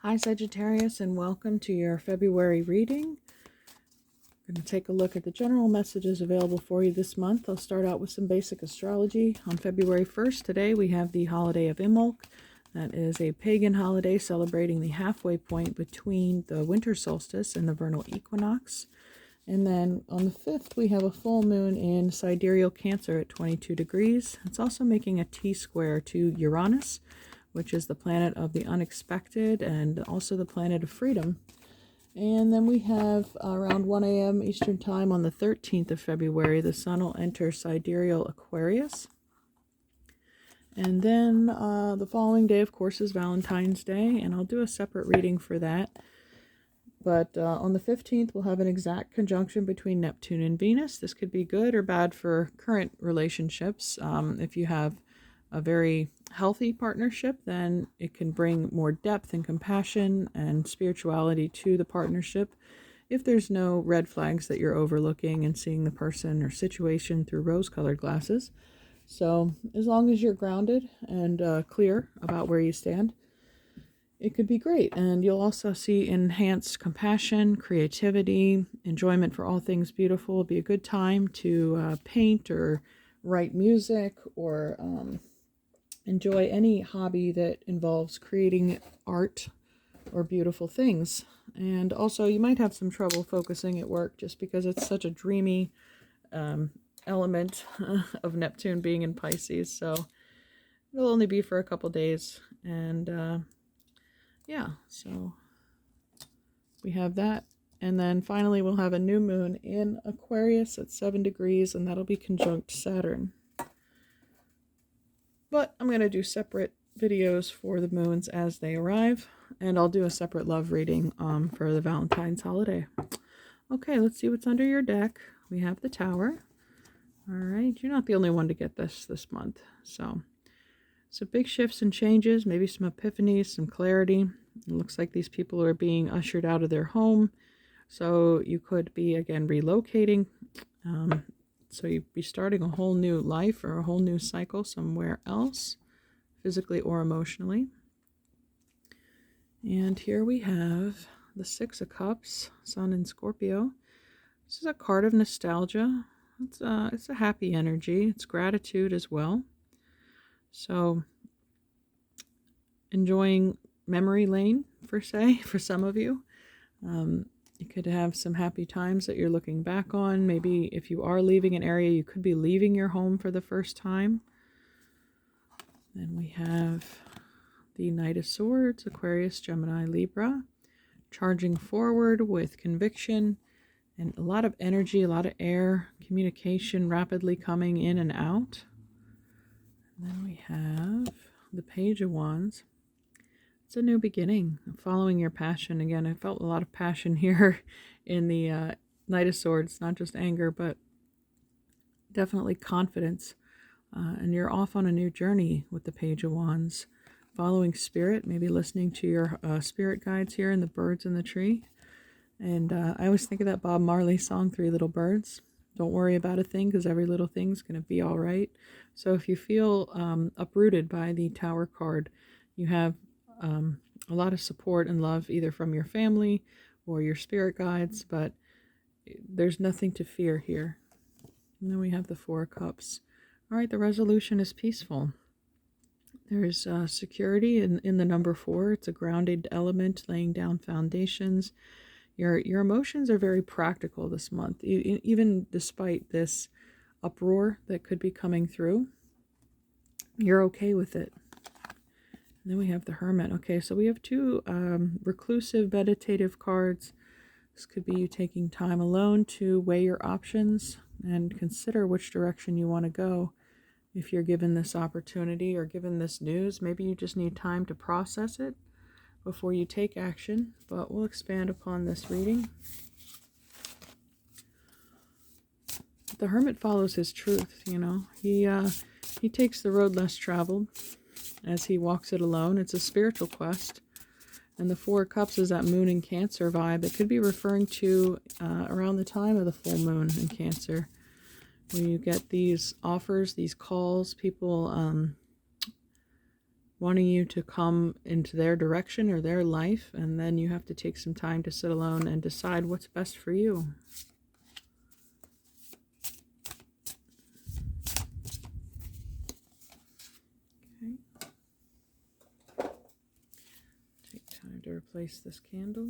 Hi Sagittarius, and welcome to your February reading. I'm going to take a look at the general messages available for you this month. I'll start out with some basic astrology. On February 1st, today we have the holiday of Imbolc. That is a pagan holiday celebrating the halfway point between the winter solstice and the vernal equinox. And then on the 5th, we have a full moon in sidereal Cancer at 22 degrees. It's also making a T-square to Uranus, which is the planet of the unexpected and also the planet of freedom. And then we have around 1 a.m. Eastern Time on the 13th of February, the Sun will enter sidereal Aquarius. And then the following day, of course, is Valentine's Day, and I'll do a separate reading for that. But on the 15th, we'll have an exact conjunction between Neptune and Venus. This could be good or bad for current relationships. If you have a very healthy partnership, then it can bring more depth and compassion and spirituality to the partnership. If there's no red flags that you're overlooking and seeing the person or situation through rose-colored glasses. So as long as you're grounded and clear about where you stand, it could be great. And you'll also see enhanced compassion, creativity, enjoyment for all things beautiful. It'll be a good time to paint or write music or enjoy any hobby that involves creating art or beautiful things. And also you might have some trouble focusing at work just because it's such a dreamy element of Neptune being in Pisces. So it'll only be for a couple days. And yeah, so we have that. And then finally we'll have a new moon in Aquarius at 7 degrees, and that'll be conjunct Saturn. But I'm going to do separate videos for the moons as they arrive, and I'll do a separate love reading for the Valentine's holiday. Okay, let's see what's under your deck. We have the Tower. All right, you're not the only one to get this month. So big shifts and changes, maybe some epiphanies, some clarity. It looks like these people are being ushered out of their home. So you could be, again, relocating. So you'd be starting a whole new life or a whole new cycle somewhere else, physically or emotionally. And here we have the Six of Cups, Sun in Scorpio. This is a card of nostalgia. It's a happy energy. It's gratitude as well. So enjoying memory lane, for some of you. You could have some happy times that you're looking back on. Maybe if you are leaving an area, you could be leaving your home for the first time. Then we have the Knight of Swords, Aquarius, Gemini, Libra, charging forward with conviction and a lot of energy, a lot of air, communication rapidly coming in and out. And then we have the Page of Wands. It's a new beginning, following your passion. Again, I felt a lot of passion here in the Knight of Swords, not just anger, but definitely confidence. And you're off on a new journey with the Page of Wands, following spirit, maybe listening to your spirit guides here and the birds in the tree. And I always think of that Bob Marley song, Three Little Birds. Don't worry about a thing because every little thing's going to be all right. So if you feel uprooted by the Tower card, you have a lot of support and love either from your family or your spirit guides, but there's nothing to fear here. And then we have the Four of Cups. All right, the resolution is peaceful. There's security in the number 4. It's a grounded element, laying down foundations. Your emotions are very practical this month, even despite this uproar that could be coming through. You're okay with it. And then we have the Hermit. Okay, so we have 2 reclusive meditative cards. This could be you taking time alone to weigh your options and consider which direction you want to go. If you're given this opportunity or given this news, maybe you just need time to process it before you take action, but we'll expand upon this reading. The Hermit follows his truth, you know. He takes the road less traveled as he walks it alone. It's a spiritual quest. And the Four of Cups is that moon in Cancer vibe. It could be referring to around the time of the full moon in Cancer, when you get these offers, these calls, people wanting you to come into their direction or their life, and then you have to take some time to sit alone and decide what's best for you. Okay. Take time to replace this candle.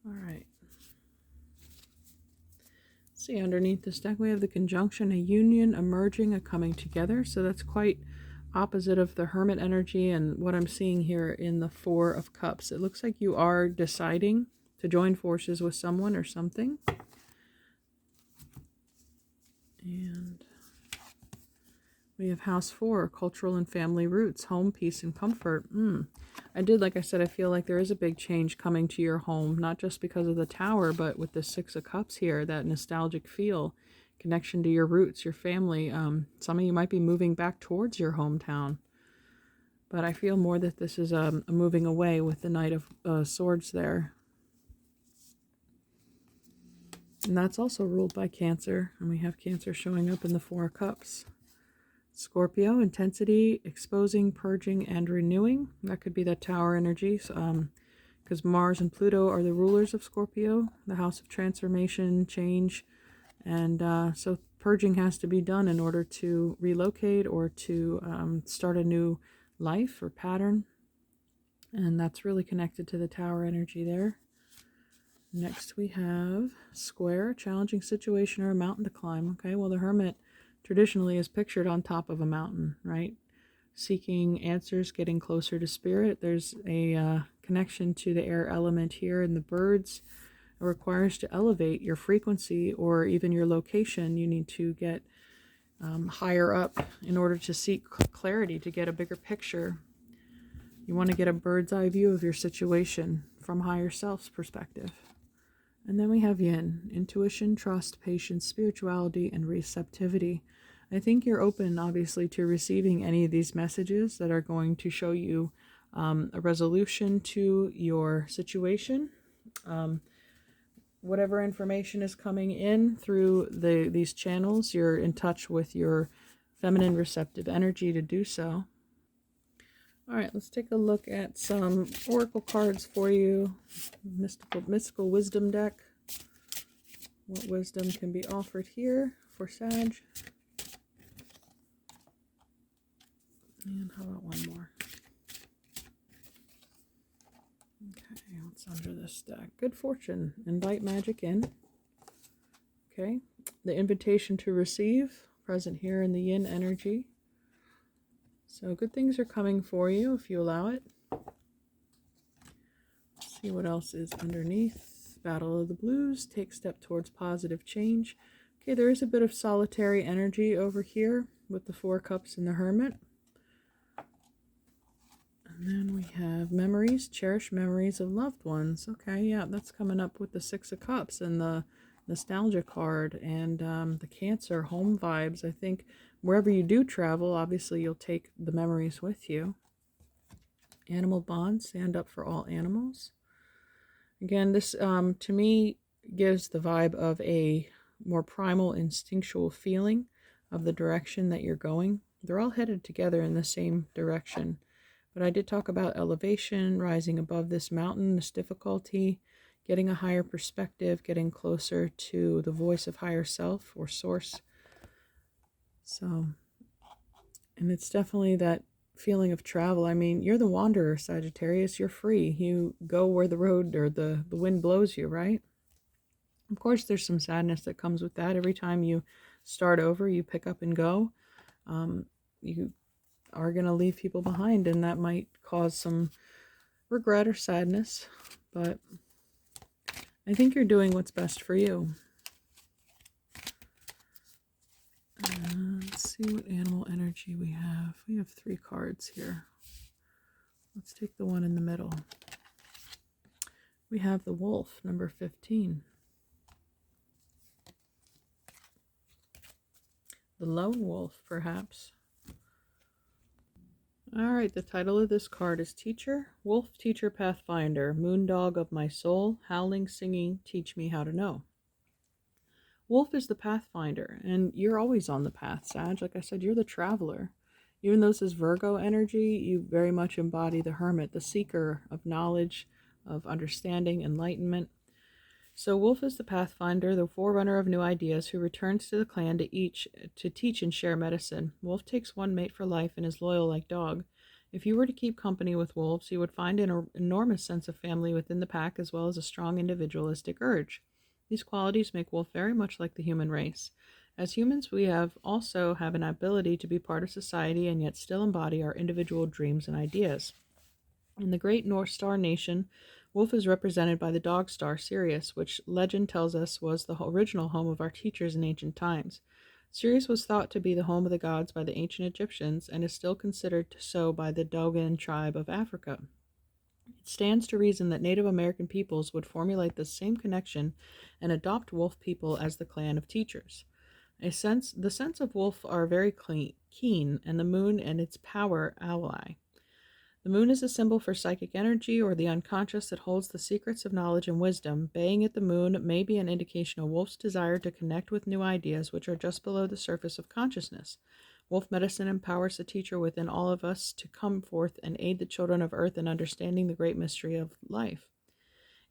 All right. See, underneath this deck we have the conjunction, a union, a merging, a coming together. So that's quite opposite of the Hermit energy and what I'm seeing here in the Four of Cups. It looks like you are deciding to join forces with someone or something. And we have House 4, cultural and family roots, home, peace, and comfort. Like I said, I feel like there is a big change coming to your home, not just because of the Tower, but with the Six of Cups here, that nostalgic feel, connection to your roots, your family. Some of you might be moving back towards your hometown. But I feel more that this is a moving away with the Knight of Swords there. And that's also ruled by Cancer. And we have Cancer showing up in the Four of Cups. Scorpio, intensity, exposing, purging, and renewing. That could be that Tower energy. Because Mars and Pluto are the rulers of Scorpio, the house of transformation, change. And so purging has to be done in order to relocate or to start a new life or pattern. And that's really connected to the Tower energy there. Next we have Square, challenging situation or a mountain to climb. Okay, well the Hermit traditionally is pictured on top of a mountain, right? Seeking answers, getting closer to spirit. There's a connection to the air element here in the birds. It requires to elevate your frequency or even your location. You need to get higher up in order to seek clarity, to get a bigger picture. You want to get a bird's eye view of your situation from higher self's perspective. And then we have Yin, intuition, trust, patience, spirituality, and receptivity. I think you're open, obviously, to receiving any of these messages that are going to show you a resolution to your situation. Whatever information is coming in through these channels, you're in touch with your feminine receptive energy to do so. All right, let's take a look at some oracle cards for you. Mystical wisdom deck. What wisdom can be offered here for Sag? And how about one more? Okay, what's under this deck? Good fortune. Invite magic in. Okay, the invitation to receive, present here in the Yin energy. So good things are coming for you if you allow it. Let's see what else is underneath. Battle of the Blues, take step towards positive change. Okay, there is a bit of solitary energy over here with the Four Cups and the Hermit. And then we have memories, cherished memories of loved ones. Okay, yeah, that's coming up with the Six of Cups and the nostalgia card and the Cancer home vibes. I think wherever you do travel, obviously you'll take the memories with you. Animal bonds, stand up for all animals. Again, this to me gives the vibe of a more primal, instinctual feeling of the direction that you're going. They're all headed together in the same direction. But I did talk about elevation, rising above this mountain, this difficulty, getting a higher perspective, getting closer to the voice of higher self or source. So, and it's definitely that feeling of travel. I mean, you're the wanderer, Sagittarius. You're free. You go where the road or the wind blows you, right? Of course, there's some sadness that comes with that. Every time you start over, you pick up and go. You are going to leave people behind, and that might cause some regret or sadness. But I think you're doing what's best for you. Let's see what animal energy we have. We have 3 cards here. Let's take the one in the middle. We have the wolf, number 15. The lone wolf, perhaps. All right, the title of this card is Teacher, Wolf Teacher Pathfinder, Moondog of my soul, howling, singing, teach me how to know. Wolf is the pathfinder, and you're always on the path, Sag. Like I said, you're the traveler. Even though this is Virgo energy, you very much embody the hermit, the seeker of knowledge, of understanding, enlightenment. So Wolf is the pathfinder, the forerunner of new ideas, who returns to the clan to teach and share medicine. Wolf takes one mate for life and is loyal like dog. If you were to keep company with wolves, you would find an enormous sense of family within the pack, as well as a strong individualistic urge. These qualities make Wolf very much like the human race. As humans, we also have an ability to be part of society and yet still embody our individual dreams and ideas. In the great North Star nation, Wolf is represented by the dog star Sirius, which legend tells us was the original home of our teachers in ancient times. Sirius was thought to be the home of the gods by the ancient Egyptians and is still considered so by the Dogon tribe of Africa. It stands to reason that Native American peoples would formulate the same connection and adopt wolf people as the clan of teachers. The sense of wolf are very keen, and the moon and its power ally. The moon is a symbol for psychic energy or the unconscious that holds the secrets of knowledge and wisdom. Baying at the moon may be an indication of wolf's desire to connect with new ideas which are just below the surface of consciousness. Wolf medicine empowers the teacher within all of us to come forth and aid the children of earth in understanding the great mystery of life.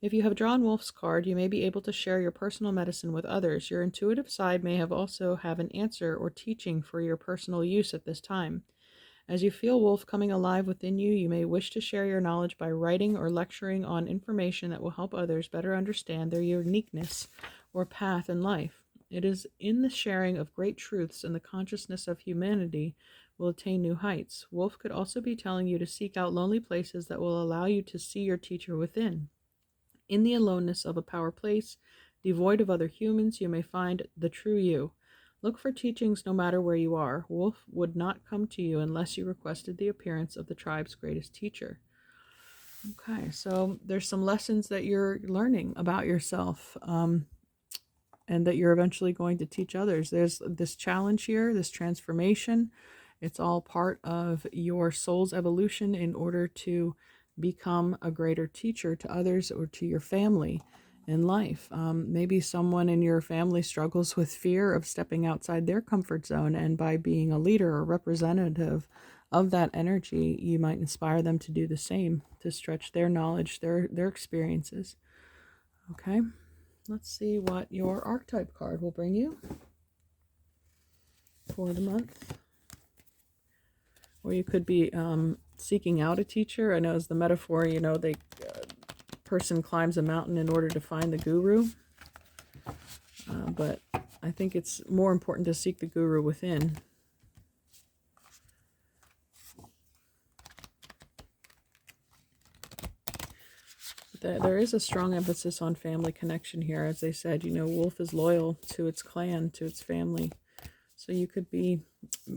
If you have drawn Wolf's card, you may be able to share your personal medicine with others. Your intuitive side may also have an answer or teaching for your personal use at this time. As you feel Wolf coming alive within you, you may wish to share your knowledge by writing or lecturing on information that will help others better understand their uniqueness or path in life. It is in the sharing of great truths and the consciousness of humanity will attain new heights. Wolf could also be telling you to seek out lonely places that will allow you to see your teacher within. In the aloneness of a power place, devoid of other humans, you may find the true you. Look for teachings no matter where you are. Wolf would not come to you unless you requested the appearance of the tribe's greatest teacher. Okay, so there's some lessons that you're learning about yourself, and that you're eventually going to teach others. There's this challenge here, this transformation. It's all part of your soul's evolution in order to become a greater teacher to others or to your family in life. Maybe someone in your family struggles with fear of stepping outside their comfort zone, and by being a leader or representative of that energy, you might inspire them to do the same, to stretch their knowledge, their experiences. Okay, let's see what your archetype card will bring you for the month. Or you could be seeking out a teacher. I know as the metaphor, they person climbs a mountain in order to find the guru, but I think it's more important to seek the guru within. There is a strong emphasis on family connection here. As they said, Wolf is loyal to its clan, to its family. So you could be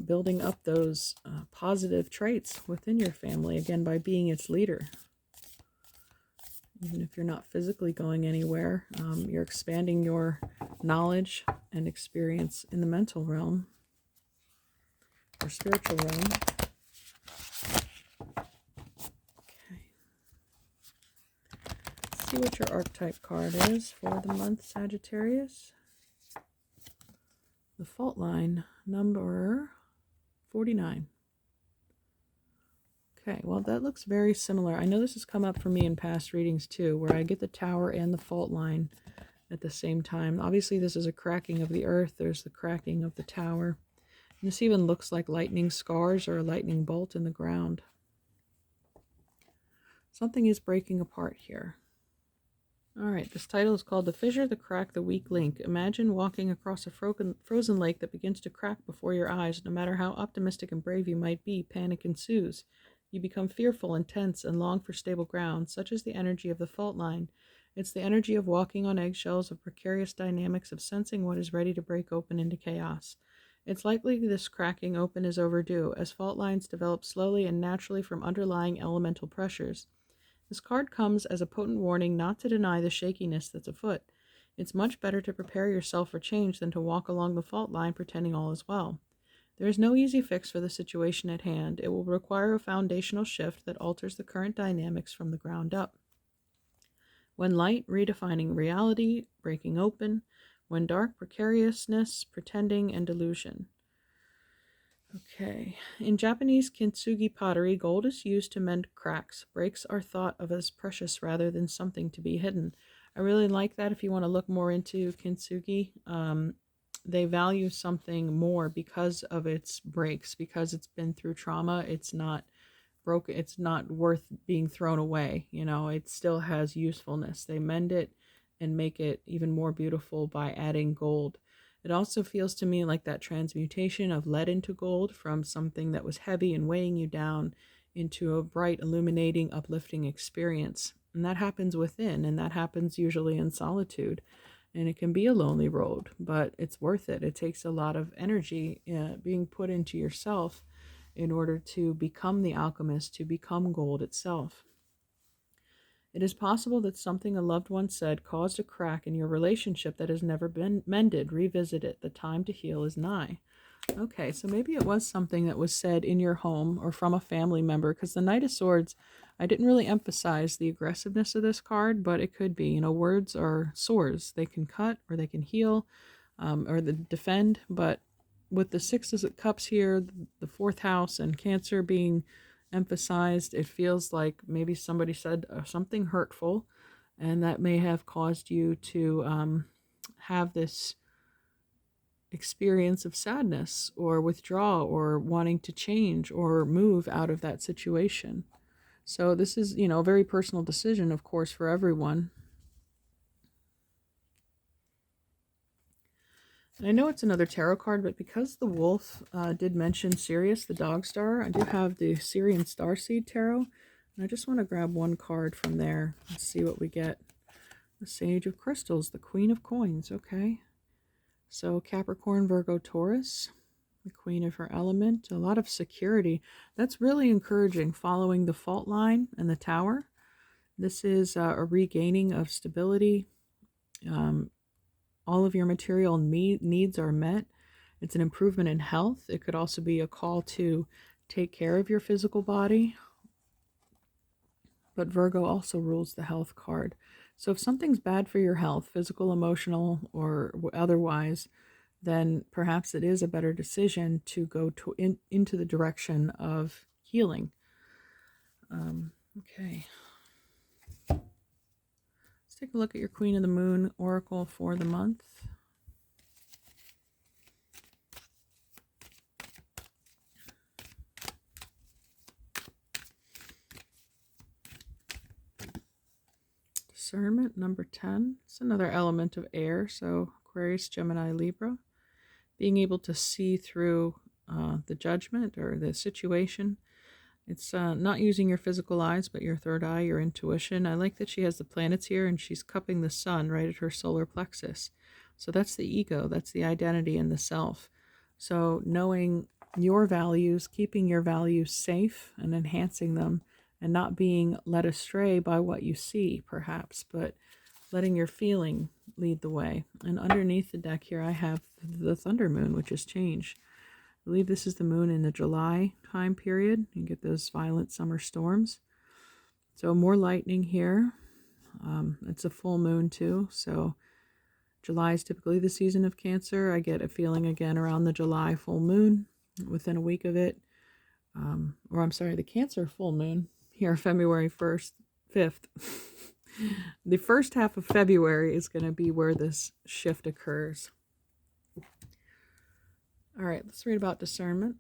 building up those positive traits within your family, again, by being its leader. Even if you're not physically going anywhere, you're expanding your knowledge and experience in the mental realm or spiritual realm. Okay. Let's see what your archetype card is for the month, Sagittarius. The fault line, number 49. Okay, well, that looks very similar. I know this has come up for me in past readings too, where I get the tower and the fault line at the same time. Obviously, this is a cracking of the earth. There's the cracking of the tower. And this even looks like lightning scars or a lightning bolt in the ground. Something is breaking apart here. All right, this title is called The Fissure, the Crack, the Weak Link. Imagine walking across a frozen lake that begins to crack before your eyes. No matter how optimistic and brave you might be, panic ensues. You become fearful and tense and long for stable ground. Such is the energy of the fault line. It's the energy of walking on eggshells, of precarious dynamics, of sensing what is ready to break open into chaos. It's likely this cracking open is overdue, as fault lines develop slowly and naturally from underlying elemental pressures. This card comes as a potent warning not to deny the shakiness that's afoot. It's much better to prepare yourself for change than to walk along the fault line pretending all is well. There is no easy fix for the situation at hand. It will require a foundational shift that alters the current dynamics from the ground up. When light, redefining reality, breaking open. When dark, precariousness, pretending, and delusion. Okay. In Japanese kintsugi pottery, gold is used to mend cracks. Breaks are thought of as precious rather than something to be hidden. I really like that. If you want to look more into kintsugi, they value something more because of its breaks, because it's been through trauma. It's not broken. It's not worth being thrown away. It still has usefulness. They mend it and make it even more beautiful by adding gold. It also feels to me like that transmutation of lead into gold, from something that was heavy and weighing you down into a bright, illuminating, uplifting experience. And that happens within, and that happens usually in solitude. And it can be a lonely road, but it's worth it. It takes a lot of energy being put into yourself in order to become the alchemist, to become gold itself. It is possible that something a loved one said caused a crack in your relationship that has never been mended. Revisit it. The time to heal is nigh. Okay, so maybe it was something that was said in your home or from a family member, because the Knight of Swords, I didn't really emphasize the aggressiveness of this card, but it could be. Words are swords. They can cut or they can heal or defend, but with the Six of Cups here, the fourth house, and Cancer being emphasized, it feels like maybe somebody said something hurtful, and that may have caused you to have this experience of sadness or withdraw or wanting to change or move out of that situation. So this is, a very personal decision, of course, for everyone. And I know it's another tarot card, but because the wolf did mention Sirius, the dog star, I do have the Syrian Starseed Tarot. And I just want to grab one card from there and see what we get. The Sage of Crystals, the Queen of Coins. Okay. So Capricorn, Virgo, Taurus, the Queen of her element. A lot of security. That's really encouraging, following the fault line and the Tower. This is a regaining of stability. All of your material needs are met. It's an improvement in health. It could also be a call to take care of your physical body. But Virgo also rules the health card. So if something's bad for your health, physical, emotional, or otherwise, then perhaps it is a better decision to go into the direction of healing. Okay. Let's take a look at your Queen of the Moon Oracle for the month. Discernment, number 10. It's another element of air, so Aquarius, Gemini, Libra. Being able to see through the judgment or the situation. It's not using your physical eyes, but your third eye, your intuition. I like that she has the planets here and she's cupping the sun right at her solar plexus. So that's the ego, that's the identity and the self. So knowing your values, keeping your values safe and enhancing them, and not being led astray by what you see, perhaps, but letting your feeling lead the way. And underneath the deck here, I have the Thunder Moon, which has changed. I believe this is the moon in the July time period. You get those violent summer storms. So more lightning here. It's a full moon too. So July is typically the season of Cancer. I get a feeling again around the July full moon, within a week of it. The Cancer full moon here, February 1st, 5th. The first half of February is going to be where this shift occurs. All right, let's read about discernment.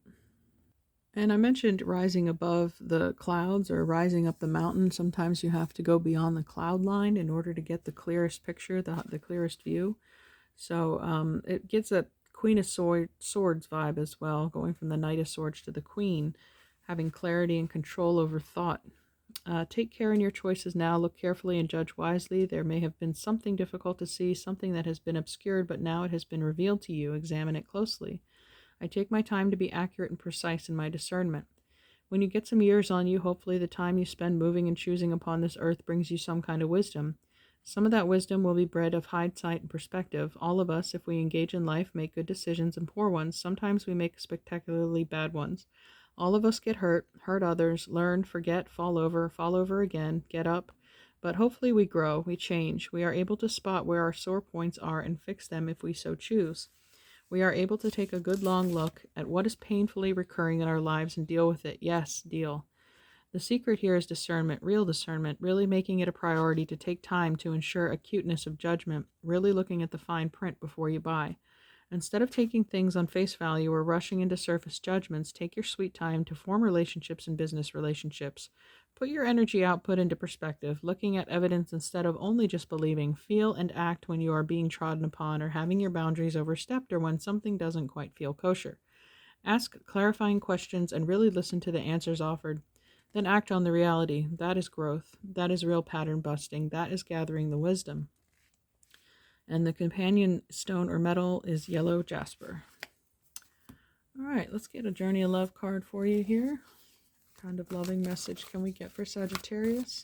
And I mentioned rising above the clouds or rising up the mountain. Sometimes you have to go beyond the cloud line in order to get the clearest picture, the clearest view. So it gets a Queen of Swords vibe as well, going from the Knight of Swords to the Queen, having clarity and control over thought. Take care in your choices now. Look carefully and judge wisely. There may have been something difficult to see, something that has been obscured, but now it has been revealed to you. Examine it closely. I take my time to be accurate and precise in my discernment. When you get some years on you, hopefully the time you spend moving and choosing upon this earth brings you some kind of wisdom. Some of that wisdom will be bred of hindsight and perspective. All of us, if we engage in life, make good decisions and poor ones. Sometimes we make spectacularly bad ones. All of us get hurt, hurt others, learn, forget, fall over again, get up. But hopefully we grow, we change. We are able to spot where our sore points are and fix them if we so choose. We are able to take a good long look at what is painfully recurring in our lives and deal with it. Yes, deal. The secret here is discernment, real discernment, really making it a priority to take time to ensure acuteness of judgment, really looking at the fine print before you buy. Instead of taking things on face value or rushing into surface judgments, take your sweet time to form relationships and business relationships. Put your energy output into perspective, looking at evidence instead of only just believing. Feel and act when you are being trodden upon or having your boundaries overstepped or when something doesn't quite feel kosher. Ask clarifying questions and really listen to the answers offered. Then act on the reality. That is growth. That is real pattern busting. That is gathering the wisdom. And the companion stone or metal is yellow jasper. All right, let's get a Journey of Love card for you here. What kind of loving message can we get for Sagittarius?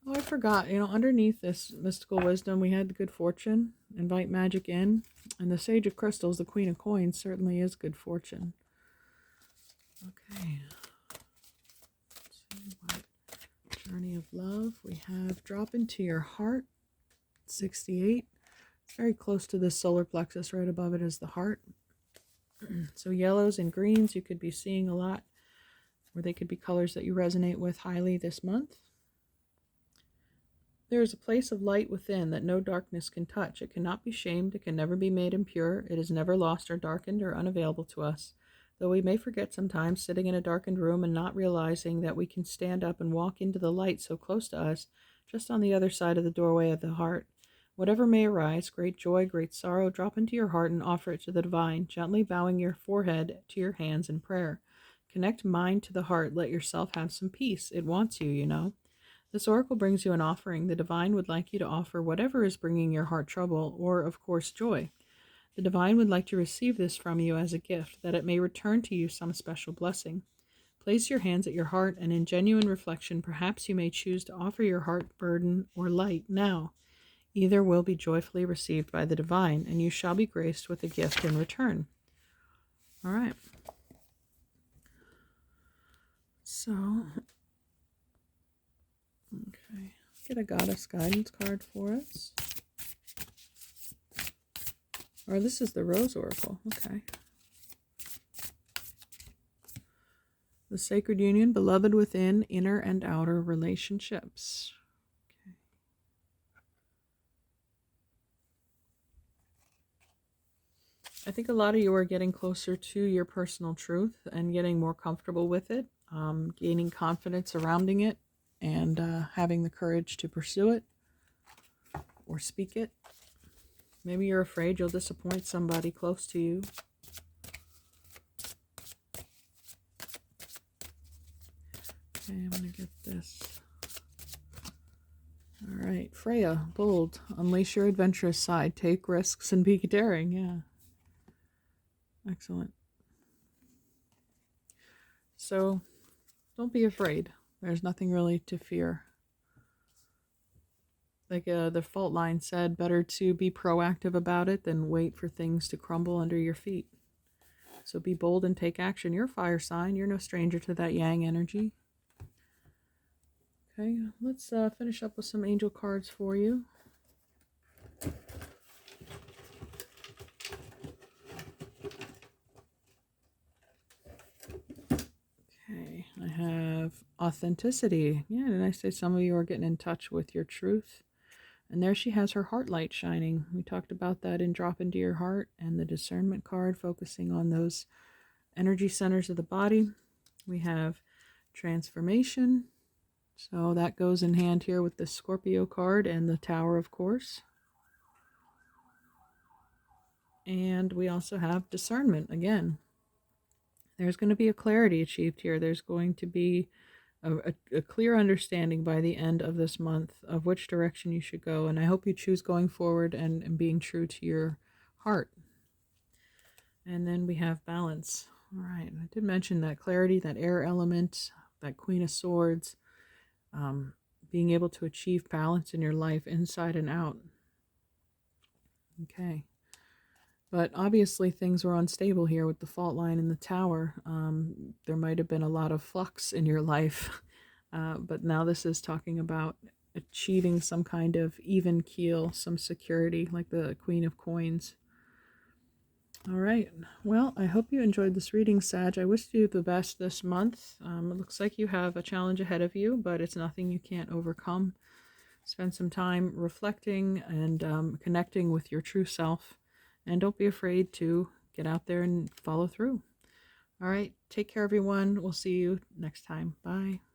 Oh, I forgot. Underneath this mystical wisdom, we had good fortune. Invite magic in. And the Sage of Crystals, the Queen of Coins, certainly is good fortune. Okay. What Journey of Love we have. Drop into your heart, 68. It's very close to the solar plexus. Right above it is the heart. So yellows and greens you could be seeing a lot, or they could be colors that you resonate with highly this month. There is a place of light within that no darkness can touch. It cannot be shamed. It can never be made impure. It is never lost or darkened or unavailable to us. Though we may forget sometimes, sitting in a darkened room and not realizing that we can stand up and walk into the light so close to us, just on the other side of the doorway of the heart. Whatever may arise, great joy, great sorrow, drop into your heart and offer it to the divine, gently bowing your forehead to your hands in prayer. Connect mind to the heart. Let yourself have some peace. It wants you, you know. This oracle brings you an offering. The divine would like you to offer whatever is bringing your heart trouble, or, of course, joy. The divine would like to receive this from you as a gift, that it may return to you some special blessing. Place your hands at your heart, and in genuine reflection, perhaps you may choose to offer your heart burden or light now. Either will be joyfully received by the divine, and you shall be graced with a gift in return. All right. So, okay. Get a goddess guidance card for us. Or this is the Rose Oracle. Okay. The Sacred Union, beloved within, inner and outer relationships. Okay. I think a lot of you are getting closer to your personal truth and getting more comfortable with it, gaining confidence surrounding it, and having the courage to pursue it or speak it. Maybe you're afraid you'll disappoint somebody close to you. Okay, I'm going to get this. All right, Freya, bold. Unleash your adventurous side. Take risks and be daring. Yeah. Excellent. So, don't be afraid. There's nothing really to fear. Like the fault line said, better to be proactive about it than wait for things to crumble under your feet. So be bold and take action. You're a fire sign. You're no stranger to that yang energy. Okay, let's finish up with some angel cards for you. Okay, I have authenticity. Yeah, did I say some of you are getting in touch with your truth? And there she has her heart light shining. We talked about that in Drop Into Your Heart, and the discernment card focusing on those energy centers of the body. We have transformation. So that goes in hand here with the Scorpio card and the Tower, of course. And we also have discernment again. There's going to be a clarity achieved here. There's going to be a clear understanding by the end of this month of which direction you should go. And I hope you choose going forward and being true to your heart. And then we have balance. All right. I did mention that clarity, that air element, that Queen of Swords, being able to achieve balance in your life inside and out. Okay. But obviously things were unstable here with the fault line in the tower. There might have been a lot of flux in your life. But now this is talking about achieving some kind of even keel, some security, like the Queen of Coins. All right. Well, I hope you enjoyed this reading, Sag. I wish you the best this month. It looks like you have a challenge ahead of you, but it's nothing you can't overcome. Spend some time reflecting and connecting with your true self. And don't be afraid to get out there and follow through. All right. Take care, everyone. We'll see you next time. Bye.